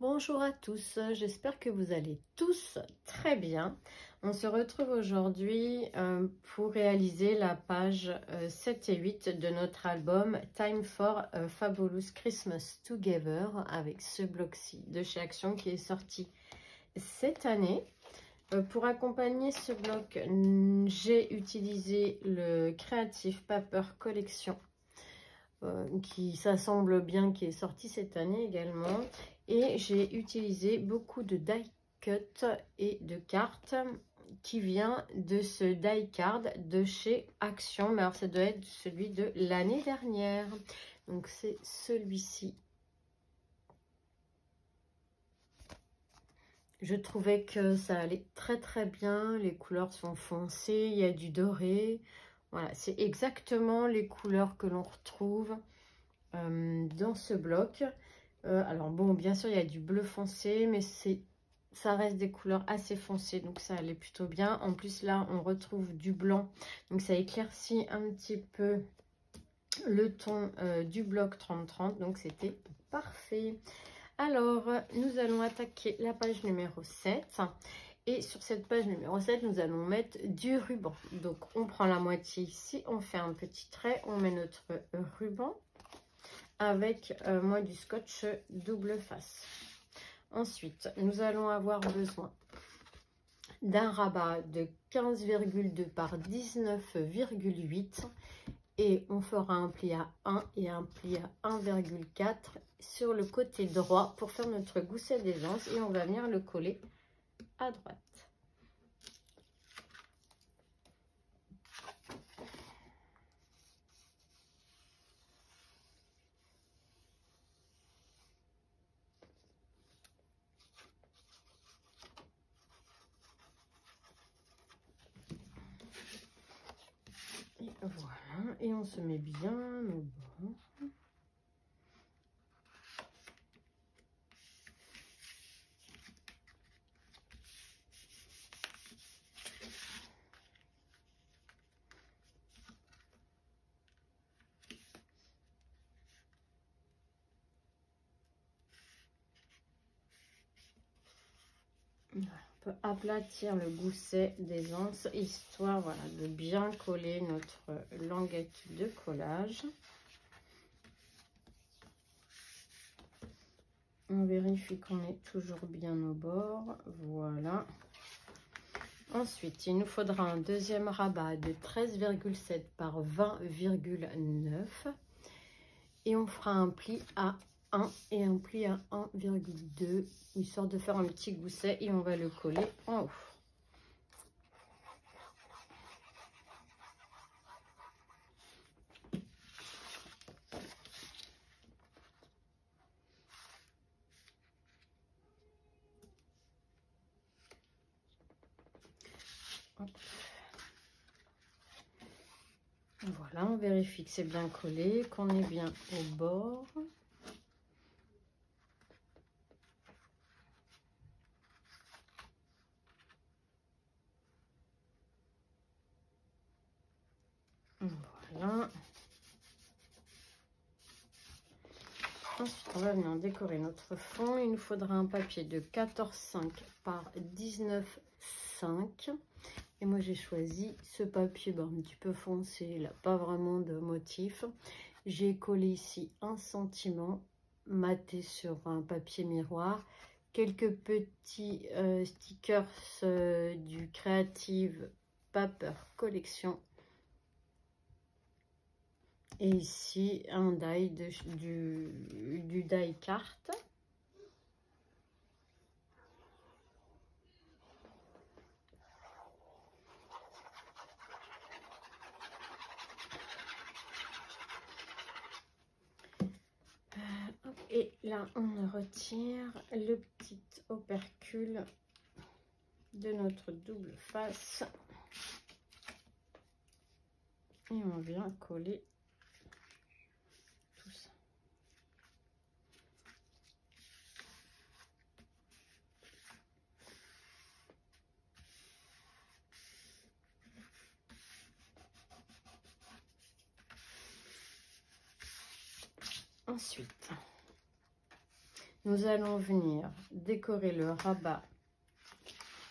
Bonjour à tous, j'espère que vous allez tous très bien. On se retrouve aujourd'hui pour réaliser la page 7 et 8 de notre album Time for a Fabulous Christmas Together avec ce bloc-ci de chez Action qui est sorti cette année. Pour accompagner ce bloc, j'ai utilisé le Creative Paper Collection qui s'assemble bien, qui est sorti cette année également. Et j'ai utilisé beaucoup de die cut et de cartes qui vient de ce die card de chez Action. Mais alors ça doit être celui de l'année dernière. Donc c'est celui-ci. Je trouvais que ça allait très bien. Les couleurs sont foncées, il y a du doré. Voilà, c'est exactement les couleurs que l'on retrouve dans ce bloc. Alors bon, bien sûr, il y a du bleu foncé, mais ça reste des couleurs assez foncées, donc ça allait plutôt bien. En plus, là, on retrouve du blanc, donc ça éclaircit un petit peu le ton du bloc 30-30, donc c'était parfait. Alors, nous allons attaquer la page numéro 7. Et sur cette page numéro 7, nous allons mettre du ruban. Donc, on prend la moitié ici, on fait un petit trait, on met notre ruban avec moi du scotch double face. Ensuite, nous allons avoir besoin d'un rabat de 15,2 par 19,8 et on fera un pli à 1 et un pli à 1,4 sur le côté droit pour faire notre gousset d'aisance et on va venir le coller à droite. Et voilà, et on se met bien au bord. On peut aplatir le gousset d'aisance histoire, voilà, de bien coller notre languette de collage. On vérifie qu'on est toujours bien au bord, voilà. Ensuite, il nous faudra un deuxième rabat de 13,7 par 20,9 et on fera un pli à 1 et un pli à 1,2 histoire de faire un petit gousset et on va le coller en haut. Voilà, on vérifie que c'est bien collé, qu'on est bien au bord. Voilà. Ensuite, on va venir décorer notre fond. Il nous faudra un papier de 14,5 par 19,5. Et moi, j'ai choisi ce papier un petit peu foncé. Il n'a pas vraiment de motif. J'ai collé ici un sentiment maté sur un papier miroir. Quelques petits stickers du Creative Paper Collection. Et ici, un die du die carte. Et là, on retire le petit opercule de notre double face. Et on vient coller tout ça. Ensuite, nous allons venir décorer le rabat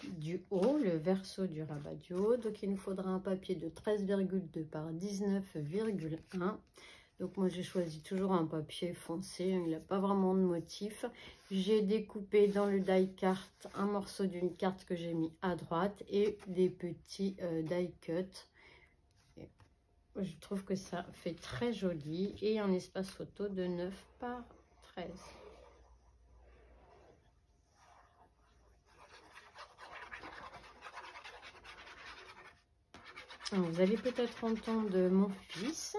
du haut, le verso du rabat du haut. Donc il nous faudra un papier de 13,2 par 19,1. Donc moi j'ai choisi toujours un papier foncé, il n'a pas vraiment de motif. J'ai découpé dans le die carte un morceau d'une carte que j'ai mis à droite et des petits die cut. Et je trouve que ça fait très joli et un espace photo de 9 par 13. Vous allez peut-être entendre mon fils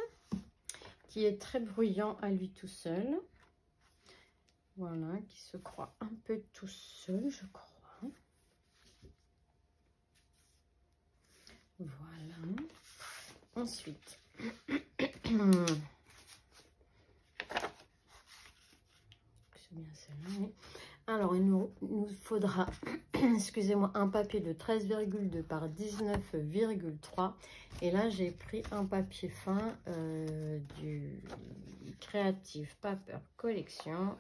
qui est très bruyant à lui tout seul. Voilà, qui se croit un peu tout seul, je crois. Voilà. Ensuite, c'est bien celle-là, oui. Alors, il nous faudra, excusez-moi, un papier de 13,2 par 19,3. Et là, j'ai pris un papier fin du Creative Paper Collection.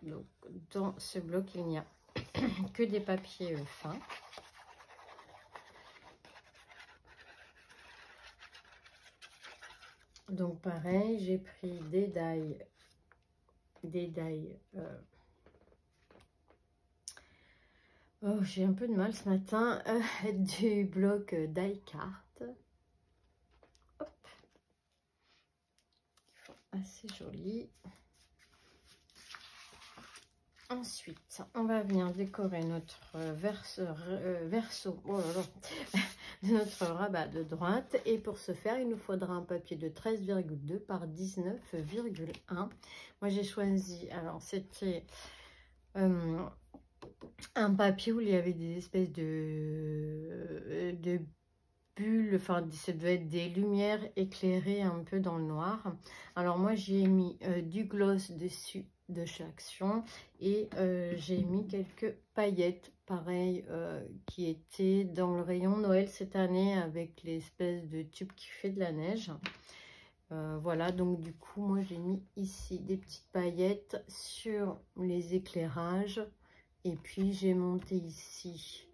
Donc, dans ce bloc, il n'y a que des papiers fins. Donc, pareil, j'ai pris des die. Oh, j'ai un peu de mal ce matin. Du bloc die carte. Hop. Assez joli. Ensuite, on va venir décorer notre verso oh là là, de notre rabat de droite. Et pour ce faire, il nous faudra un papier de 13,2 par 19,1. Moi, j'ai choisi, alors c'était un papier où il y avait des espèces de bulles, enfin ça devait être des lumières éclairées un peu dans le noir. Alors moi j'ai mis du gloss dessus de chez Action et j'ai mis quelques paillettes pareil qui étaient dans le rayon Noël cette année avec l'espèce de tube qui fait de la neige. Voilà, donc du coup moi j'ai mis ici des petites paillettes sur les éclairages et puis j'ai monté ici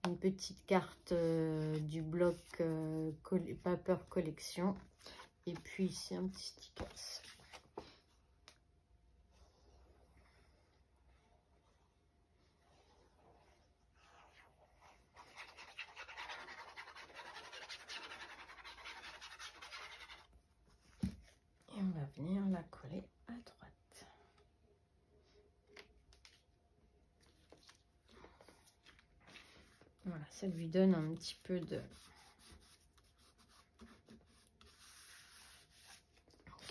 une petite carte du bloc Paper Collection et puis ici un petit sticker. Et on va venir la coller à droite. Voilà, ça lui donne un petit peu de...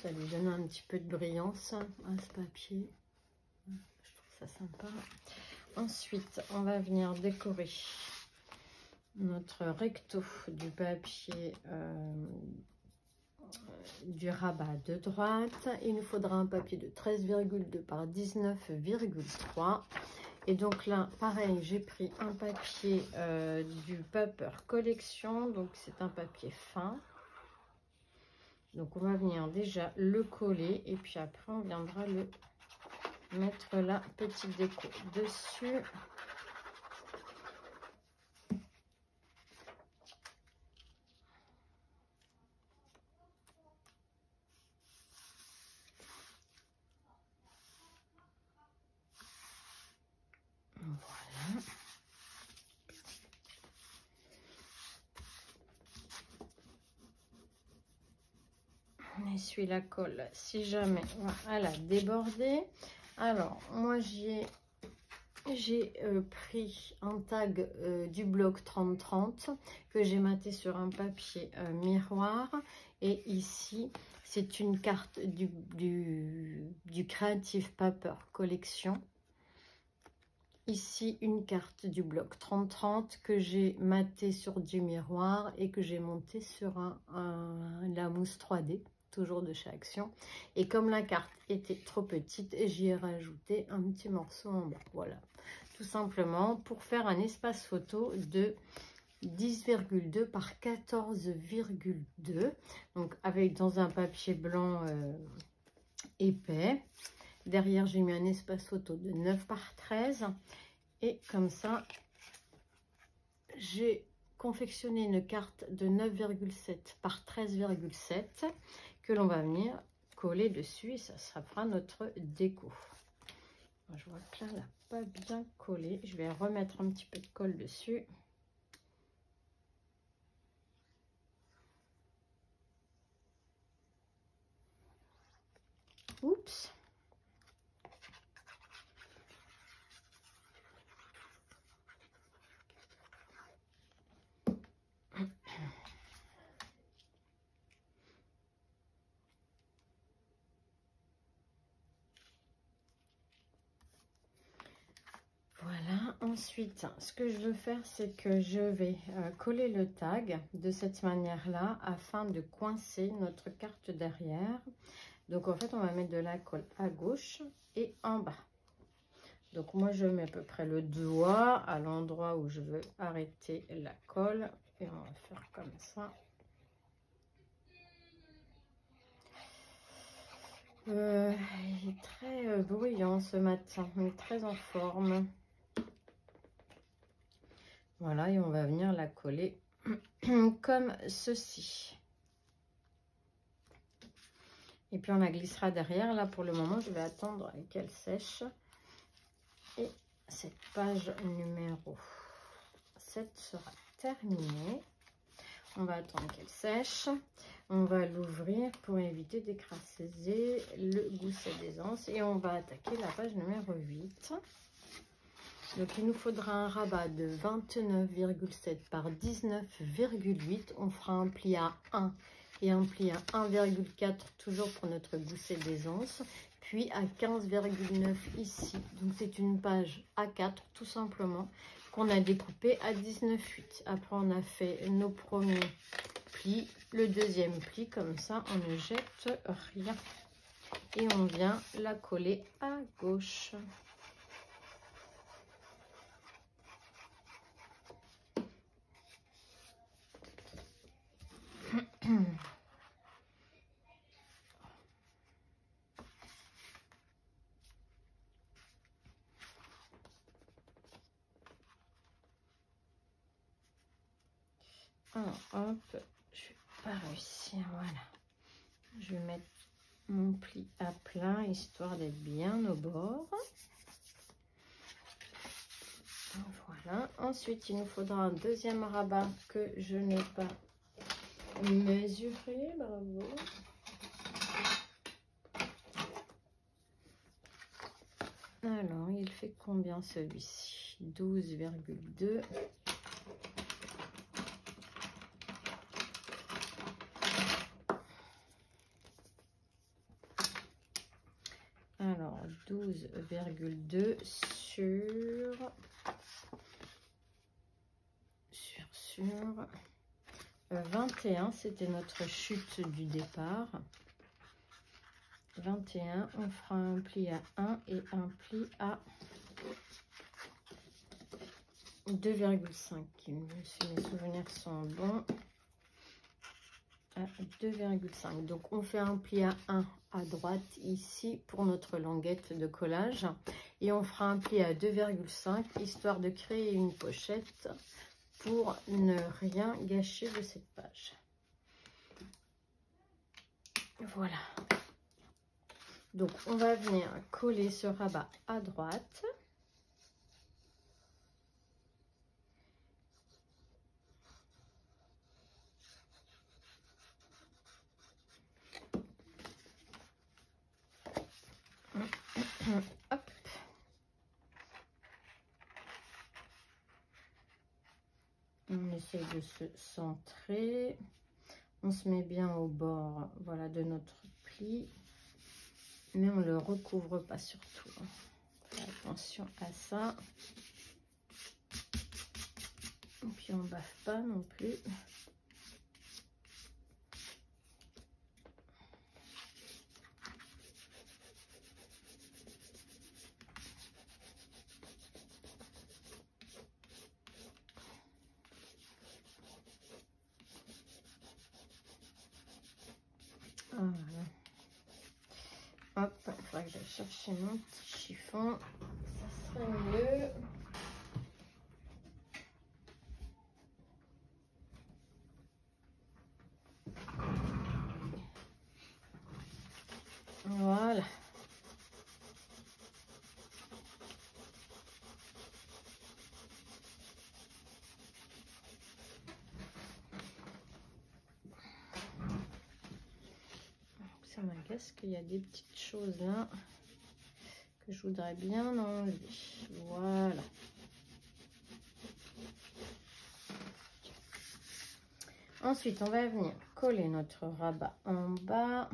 Ça lui donne un petit peu de brillance à ce papier. Je trouve ça sympa. Ensuite, on va venir décorer notre recto du papier du rabat de droite. Il nous faudra un papier de 13,2 par 19,3. Et donc là, pareil, j'ai pris un papier du Paper Collection. Donc c'est un papier fin. Donc on va venir déjà le coller et puis après on viendra le mettre la petite déco dessus. Voilà. On essuie la colle si jamais elle a débordé. Alors moi j'ai pris un tag du bloc 3030 que j'ai maté sur un papier miroir et ici c'est une carte du Creative Paper Collection. Ici une carte du bloc 3030 que j'ai maté sur du miroir et que j'ai monté sur la mousse 3D, toujours de chez Action. Et comme la carte était trop petite, j'y ai rajouté un petit morceau en bas. Voilà, tout simplement pour faire un espace photo de 10,2 par 14,2. Donc avec dans un papier blanc épais. Derrière, j'ai mis un espace photo de 9 par 13. Et comme ça, j'ai confectionné une carte de 9,7 par 13,7 que l'on va venir coller dessus et ça fera notre déco. Je vois que là, elle n'a pas bien collé. Je vais remettre un petit peu de colle dessus. Oups. Voilà, ensuite, ce que je veux faire, c'est que je vais coller le tag de cette manière-là afin de coincer notre carte derrière. Donc, en fait, on va mettre de la colle à gauche et en bas. Donc, moi, je mets à peu près le doigt à l'endroit où je veux arrêter la colle. Et on va faire comme ça. Il est très bruyant ce matin, mais très en forme. Voilà, et on va venir la coller comme ceci. Et puis on la glissera derrière. Là, pour le moment, je vais attendre qu'elle sèche. Et cette page numéro 7 sera terminée. On va attendre qu'elle sèche. On va l'ouvrir pour éviter d'écraser le gousset d'aisance. Et on va attaquer la page numéro 8. Donc, il nous faudra un rabat de 29,7 par 19,8. On fera un pli à 1 et un pli à 1,4 toujours pour notre gousset d'aisance. Puis à 15,9 ici. Donc, c'est une page A4 tout simplement qu'on a découpé à 19,8. Après, on a fait nos premiers plis. Le deuxième pli, comme ça, on ne jette rien. Et on vient la coller à gauche. Alors, hop, je vais pas réussir, voilà. Je vais mettre mon pli à plat, histoire d'être bien au bord. Voilà. Ensuite, il nous faudra un deuxième rabat que je n'ai pas mesuré, bravo. Alors, il fait combien celui-ci? 12,2. Alors, 12,2 sur 21, c'était notre chute du départ. 21, on fera un pli à 1 et un pli à 2,5. Si mes souvenirs sont bons, à 2,5. Donc, on fait un pli à 1 à droite ici pour notre languette de collage. Et on fera un pli à 2,5 histoire de créer une pochette pour ne rien gâcher de cette page. Voilà. Donc, on va venir coller ce rabat à droite. Hop. On essaie de se centrer. On se met bien au bord, voilà, de notre pli. Mais on ne le recouvre pas surtout. Fais attention à ça. Et puis on ne baffe pas non plus. Voilà. Hop, il faudra que j'aille chercher mon petit chiffon, ça serait mieux. Voilà. Ça m'agace qu'il y a des petites choses là que je voudrais bien enlever. Voilà. Ensuite, on va venir coller notre rabat en bas.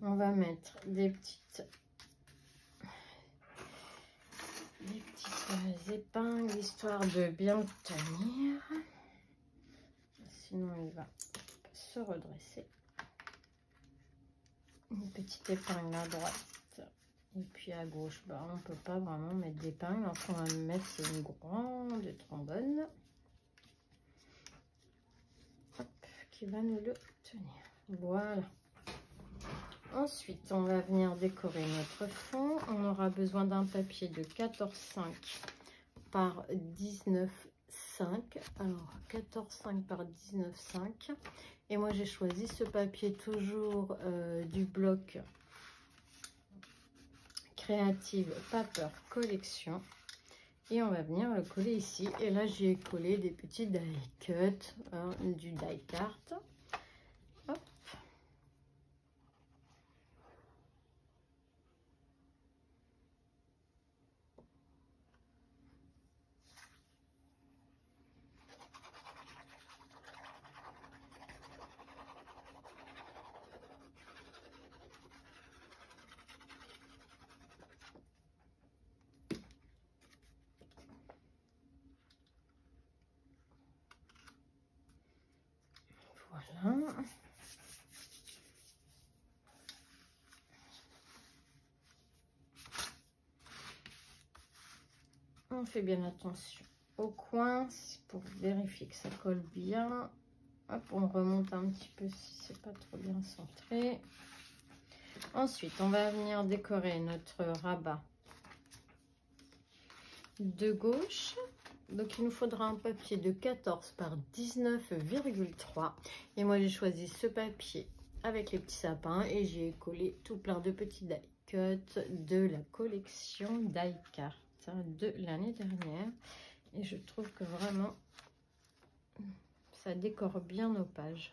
On va mettre des petites épingles histoire de bien le tenir. Sinon, il va se redresser. Une petite épingle à droite. Et puis à gauche, bah, on ne peut pas vraiment mettre d'épingle. Alors, ce qu'on va mettre, c'est une grande trombone. Hop, qui va nous le tenir. Voilà. Ensuite, on va venir décorer notre fond. On aura besoin d'un papier de 14,5 par 19,5. Alors, 14,5 par 19,5. Et moi, j'ai choisi ce papier toujours du bloc Creative Paper Collection. Et on va venir le coller ici. Et là, j'y ai collé des petits die cut, du die cart. Hop. Voilà. On fait bien attention au coin pour vérifier que ça colle bien. Hop, on remonte un petit peu si c'est pas trop bien centré. Ensuite, on va venir décorer notre rabat de gauche. Donc, il nous faudra un papier de 14 par 19,3. Et moi, j'ai choisi ce papier avec les petits sapins et j'ai collé tout plein de petits die cut de la collection die cart de l'année dernière. Et je trouve que vraiment, ça décore bien nos pages.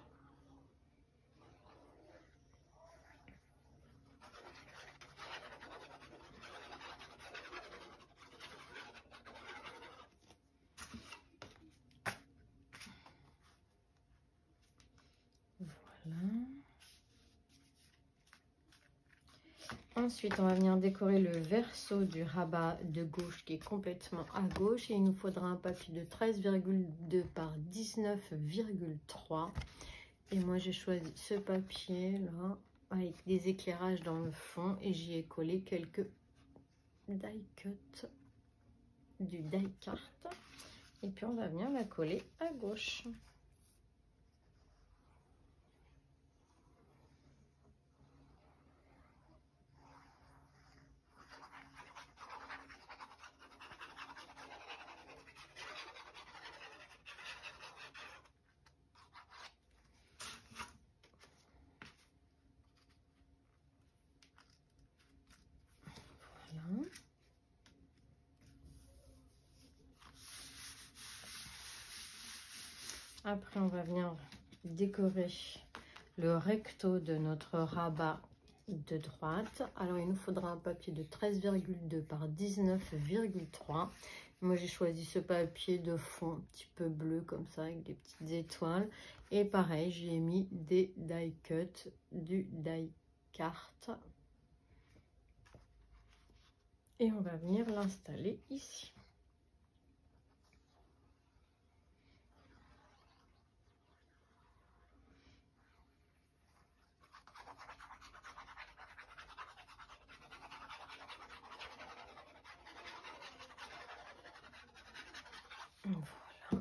Voilà. Ensuite, on va venir décorer le verso du rabat de gauche qui est complètement à gauche. Et il nous faudra un papier de 13,2 par 19,3. Et moi, j'ai choisi ce papier-là avec des éclairages dans le fond. Et j'y ai collé quelques die cut du die cart. Et puis, on va venir la coller à gauche. Voilà. Après, on va venir décorer le recto de notre rabat de droite. Alors, il nous faudra un papier de 13,2 par 19,3. Moi, j'ai choisi ce papier de fond un petit peu bleu comme ça, avec des petites étoiles. Et pareil, j'y ai mis des die cut du die cart. Et on va venir l'installer ici. Voilà.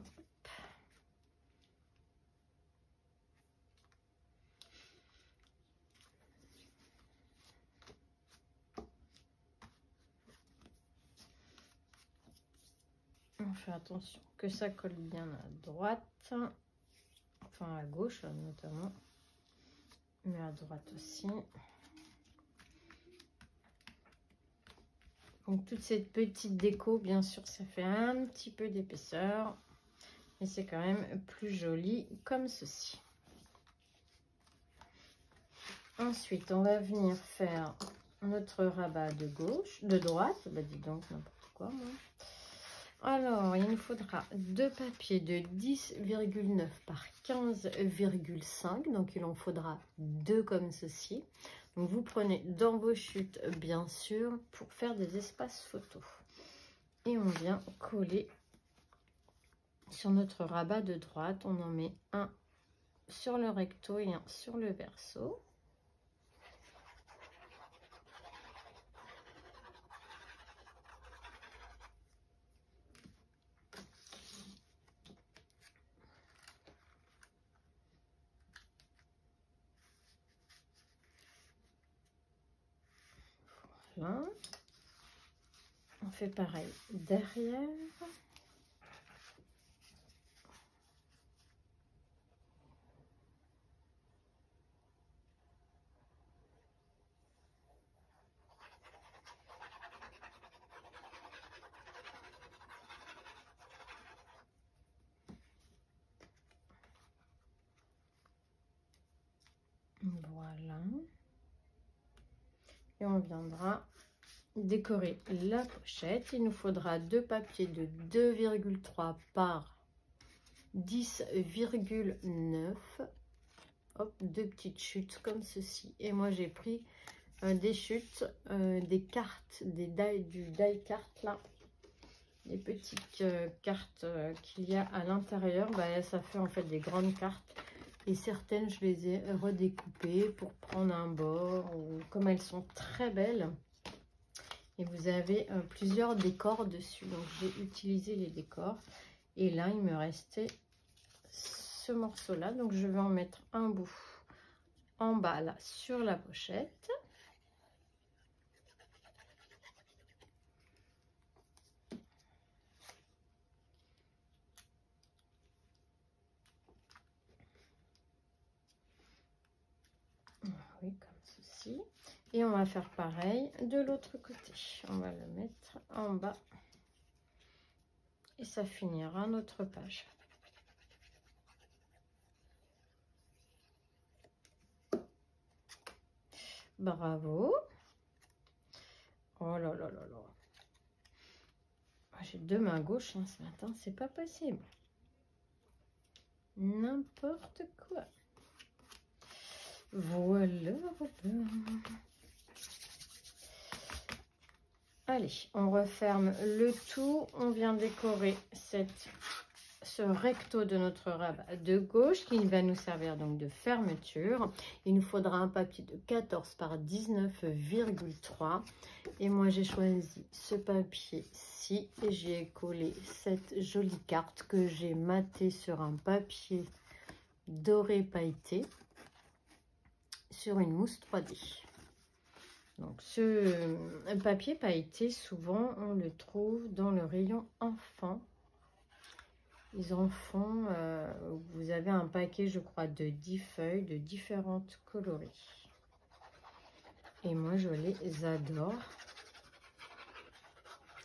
On fait attention que ça colle bien à droite, enfin à gauche notamment, mais à droite aussi. Donc toute cette petite déco, bien sûr, ça fait un petit peu d'épaisseur, mais c'est quand même plus joli comme ceci. Ensuite, on va venir faire notre rabat de gauche, de droite, bah dis donc n'importe quoi moi. Alors, il nous faudra deux papiers de 10,9 par 15,5, donc il en faudra deux comme ceci. Donc vous prenez dans vos chutes bien sûr pour faire des espaces photos. Et on vient coller sur notre rabat de droite, on en met un sur le recto et un sur le verso. Voilà. On fait pareil derrière. Voilà. Et on viendra décorer la pochette. Il nous faudra deux papiers de 2,3 par 10,9. Hop, deux petites chutes comme ceci. Et moi j'ai pris des chutes, des cartes, du die carte là. Les petites cartes qu'il y a à l'intérieur. Bah, ça fait en fait des grandes cartes. Et certaines, je les ai redécoupées pour prendre un bord. Ou, comme elles sont très belles. Et vous avez plusieurs décors dessus. Donc, j'ai utilisé les décors. Et là, il me restait ce morceau-là. Donc, je vais en mettre un bout en bas, là, sur la pochette. Oui, comme ceci. Et on va faire pareil de l'autre côté. On va le mettre en bas. Et ça finira notre page. Bravo. Oh là là là là. J'ai deux mains gauches hein, ce matin, c'est pas possible. N'importe quoi. Voilà. Allez, on referme le tout. On vient décorer ce recto de notre rabat de gauche qui va nous servir donc de fermeture. Il nous faudra un papier de 14 par 19,3 et moi j'ai choisi ce papier-ci et j'ai collé cette jolie carte que j'ai matée sur un papier doré pailleté sur une mousse 3D. Donc ce papier pailleté, souvent on le trouve dans le rayon enfant. Ils en font, vous avez un paquet, je crois, de 10 feuilles de différentes coloris. Et moi, je les adore.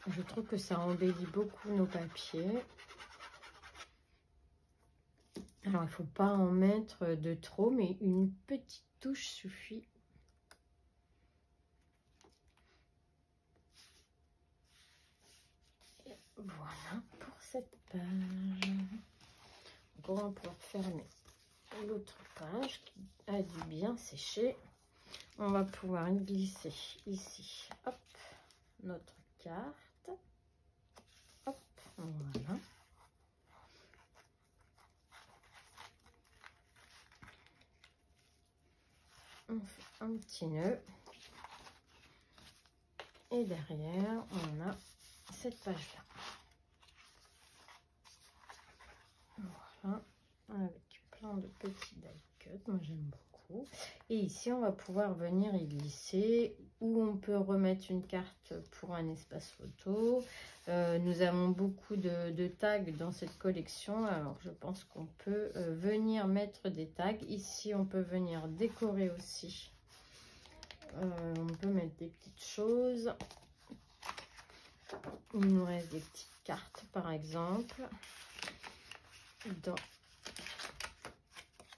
Je trouve que ça embellit beaucoup nos papiers. Alors, il ne faut pas en mettre de trop, mais une petite touche suffit. Et voilà pour cette page. Donc, on va pouvoir fermer l'autre page qui a dû bien sécher. On va pouvoir glisser ici, hop, notre carte. Hop, voilà. On fait un petit nœud. Et derrière, on a cette page-là. Voilà, avec plein de petits die cut. Moi, j'aime beaucoup. Et ici, on va pouvoir venir y glisser où on peut remettre une carte pour un espace photo. Nous avons beaucoup de tags dans cette collection, alors je pense qu'on peut venir mettre des tags. Ici, on peut venir décorer aussi. On peut mettre des petites choses. Il nous reste des petites cartes, par exemple.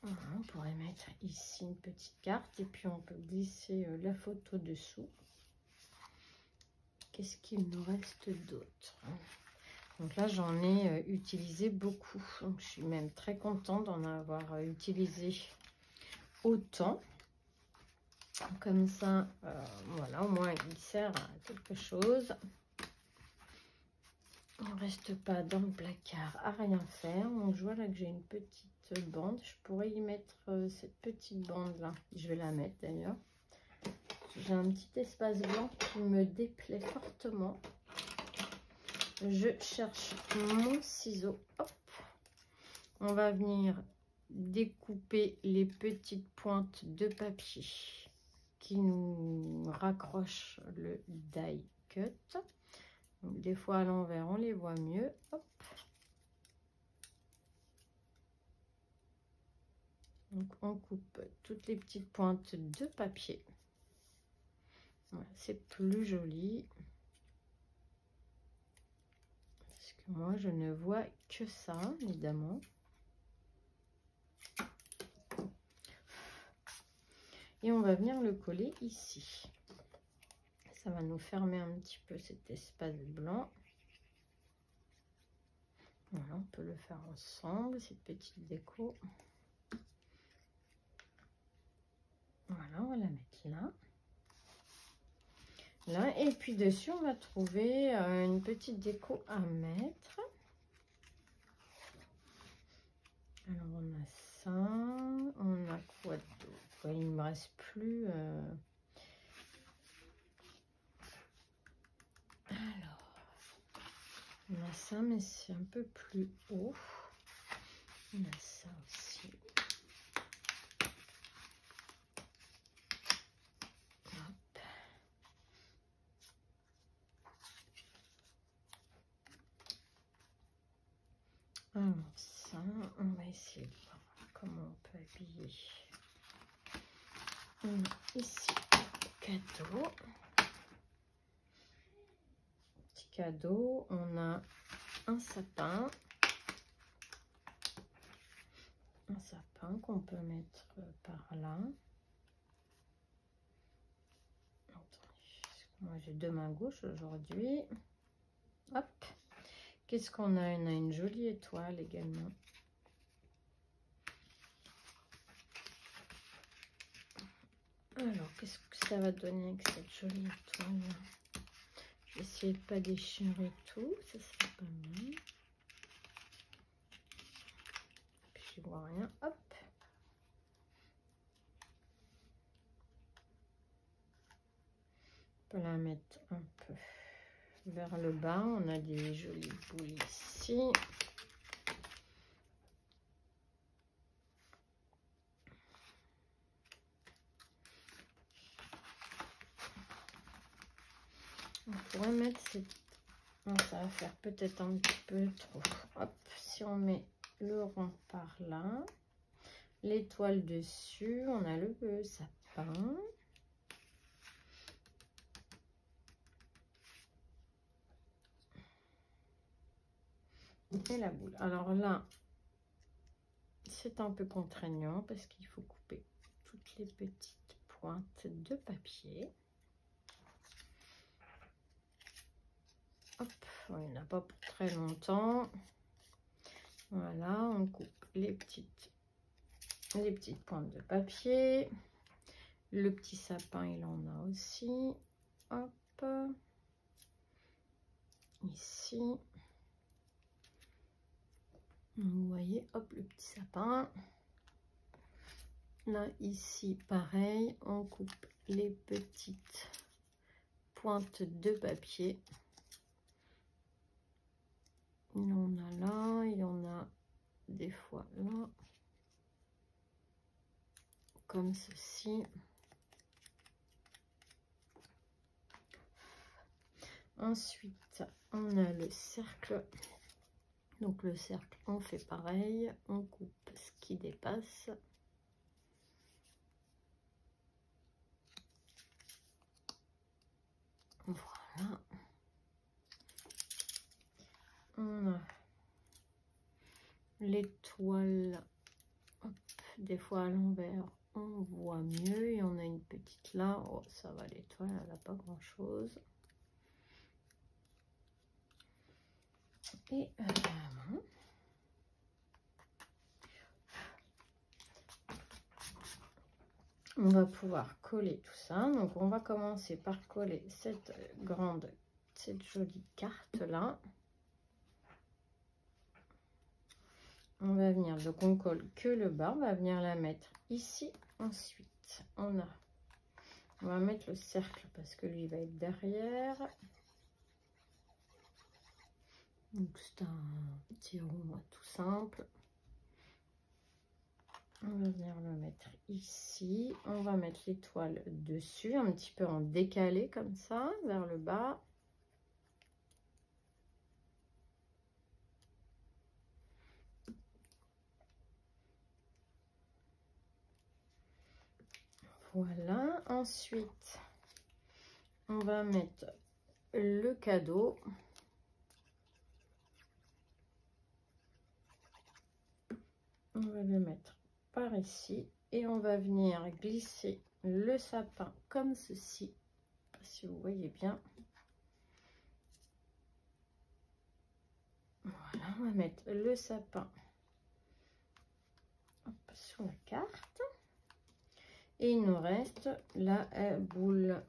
Voilà, on pourrait mettre ici une petite carte et puis on peut glisser la photo dessous. Qu'est-ce qu'il nous reste d'autre? Donc là, j'en ai utilisé beaucoup. Donc, je suis même très contente d'en avoir utilisé autant. Comme ça, voilà, au moins il sert à quelque chose. On ne reste pas dans le placard à rien faire. Donc je vois là que j'ai une petite bande. Je pourrais y mettre cette petite bande là. Je vais la mettre d'ailleurs. J'ai un petit espace blanc qui me déplaît fortement. Je cherche mon ciseau. Hop. On va venir découper les petites pointes de papier qui nous raccrochent le die cut. Donc, des fois à l'envers, on les voit mieux. Hop. Donc, on coupe toutes les petites pointes de papier. Voilà, c'est plus joli. Parce que moi, je ne vois que ça, évidemment. Et on va venir le coller ici. Ça va nous fermer un petit peu cet espace blanc. Voilà, on peut le faire ensemble, cette petite déco. Voilà, on va la mettre là. Là, et puis dessus, on va trouver une petite déco à mettre. Alors, on a ça. On a quoi d'autre? Il ne me reste plus... Alors, on a ça, mais c'est un peu plus haut. On a ça aussi. Hop. Alors ça, on va essayer de voir comment on peut habiller. On a ici cadeau. Petit cadeau, on a un sapin. Un sapin qu'on peut mettre par là. Attendez, moi j'ai deux mains gauches aujourd'hui. Hop. Qu'est-ce qu'on a? On a une jolie étoile également. Alors, qu'est-ce que ça va donner avec cette jolie étoile? Je vais essayer de ne pas déchirer tout. Ça serait pas mal. Puis je vois rien. Hop. On peut la mettre un peu vers le bas. On a des jolies boules ici. On pourrait mettre cette... Non, ça va faire peut-être un petit peu trop. Hop, si on met le rond par là, l'étoile dessus, on a le sapin. Et la boule. Alors là, c'est un peu contraignant parce qu'il faut couper toutes les petites pointes de papier. Hop, on n'a pas pour très longtemps. Voilà, on coupe les petites pointes de papier. Le petit sapin, il en a aussi. Hop, ici. Vous voyez, hop, le petit sapin. Là, ici, pareil, on coupe les petites pointes de papier. Il y en a là, il y en a des fois là, comme ceci. Ensuite, on a le cercle. Donc le cercle, on fait pareil, on coupe ce qui dépasse. Voilà. On a l'étoile. Des fois à l'envers, on voit mieux. Et on a une petite là. Oh, ça va, l'étoile, elle n'a pas grand chose. Et on va pouvoir coller tout ça. Donc on va commencer par coller cette jolie carte là. On va venir, donc on colle que le bas, on va venir la mettre ici. Ensuite on va mettre le cercle parce que lui va être derrière. Donc c'est un petit rond tout simple. On va venir le mettre ici. On va mettre l'étoile dessus, un petit peu en décalé comme ça, vers le bas. Voilà. Ensuite, on va mettre le cadeau. On va le mettre par ici et on va venir glisser le sapin comme ceci, si vous voyez bien. Voilà, on va mettre le sapin sur la carte et il nous reste la boule.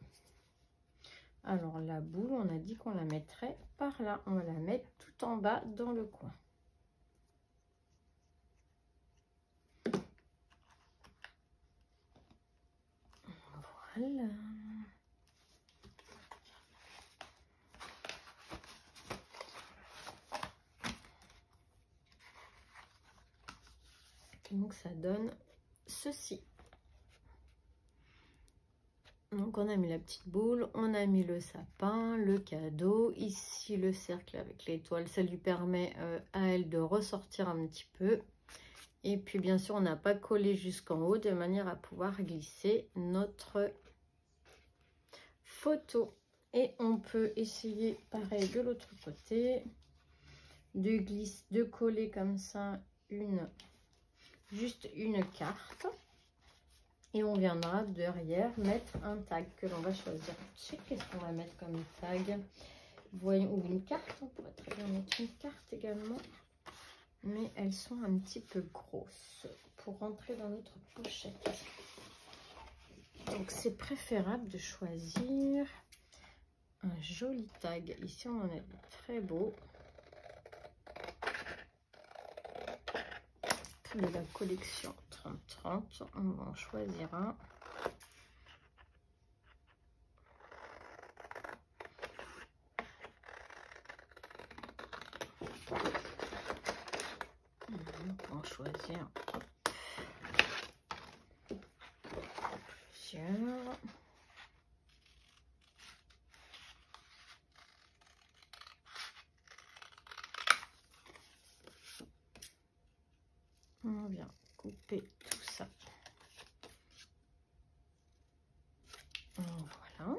Alors la boule, on a dit qu'on la mettrait par là, on va la mettre tout en bas dans le coin. Voilà. Donc ça donne ceci. Donc on a mis la petite boule, on a mis le sapin, le cadeau, ici le cercle avec l'étoile, ça lui permet à elle de ressortir un petit peu. Et puis bien sûr on n'a pas collé jusqu'en haut de manière à pouvoir glisser notre photo. Et on peut essayer pareil de l'autre côté, de coller comme ça juste une carte. Et on viendra derrière mettre un tag que l'on va choisir. Je sais qu'est-ce qu'on va mettre comme tag. Voyons, ou une carte. On pourrait très bien mettre une carte également. Mais elles sont un petit peu grosses pour rentrer dans notre pochette. Donc c'est préférable de choisir un joli tag. Ici on en a des très beaux. De la collection 30-30. On va en choisir un. On va en choisir plusieurs. On vient couper tout ça. Voilà.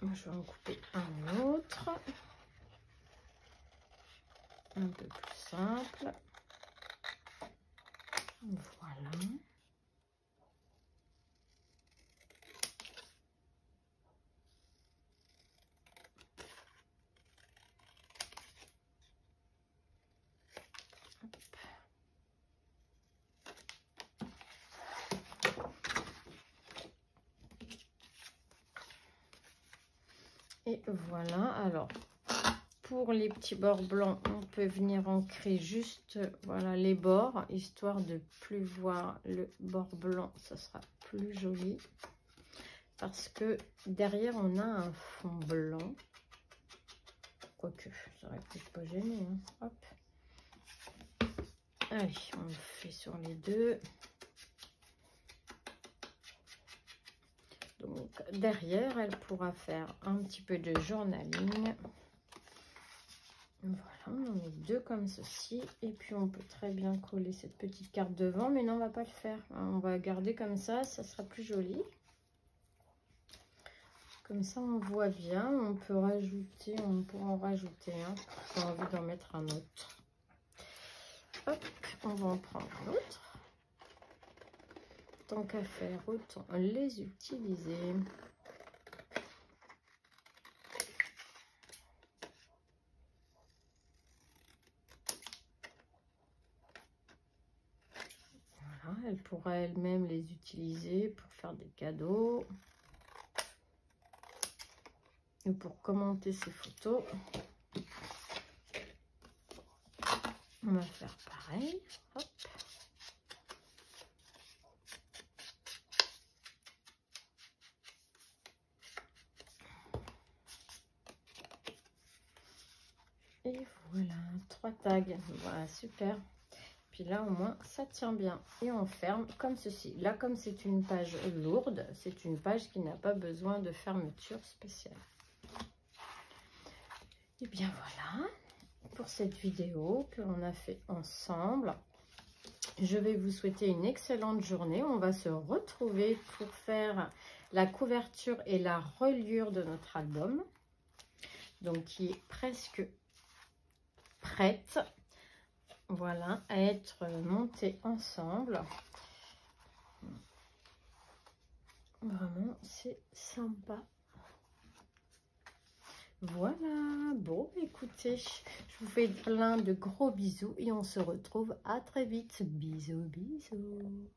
Je vais en couper un autre. Un peu plus simple. Voilà. Et voilà, alors pour les petits bords blancs, on peut venir ancrer juste voilà les bords, histoire de plus voir le bord blanc, ça sera plus joli. Parce que derrière on a un fond blanc. Quoique, ça aurait peut-être pas gêné. Hein. Hop. Allez, on le fait sur les deux. Donc Donc, derrière, elle pourra faire un petit peu de journaling. Voilà, on en met 2 comme ceci. Et puis, on peut très bien coller cette petite carte devant. Mais non, on ne va pas le faire. On va garder comme ça sera plus joli. Comme ça, on voit bien. On peut rajouter, on pourra en rajouter un. J'ai envie d'en mettre un autre. Hop, on va en prendre un autre. Tant qu'à faire, autant les utiliser. Voilà, elle pourra elle-même les utiliser pour faire des cadeaux. Et pour commenter ses photos. On va faire pareil. Hop. Et voilà, 3 tags. Voilà, super. Puis là, au moins, ça tient bien. Et on ferme comme ceci. Là, comme c'est une page lourde, c'est une page qui n'a pas besoin de fermeture spéciale. Et bien voilà, pour cette vidéo que l'on a fait ensemble. Je vais vous souhaiter une excellente journée. On va se retrouver pour faire la couverture et la reliure de notre album. Donc, qui est presque prête. Voilà, à être montée ensemble. Vraiment, c'est sympa. Voilà, bon, écoutez, je vous fais plein de gros bisous et on se retrouve à très vite. Bisous, bisous.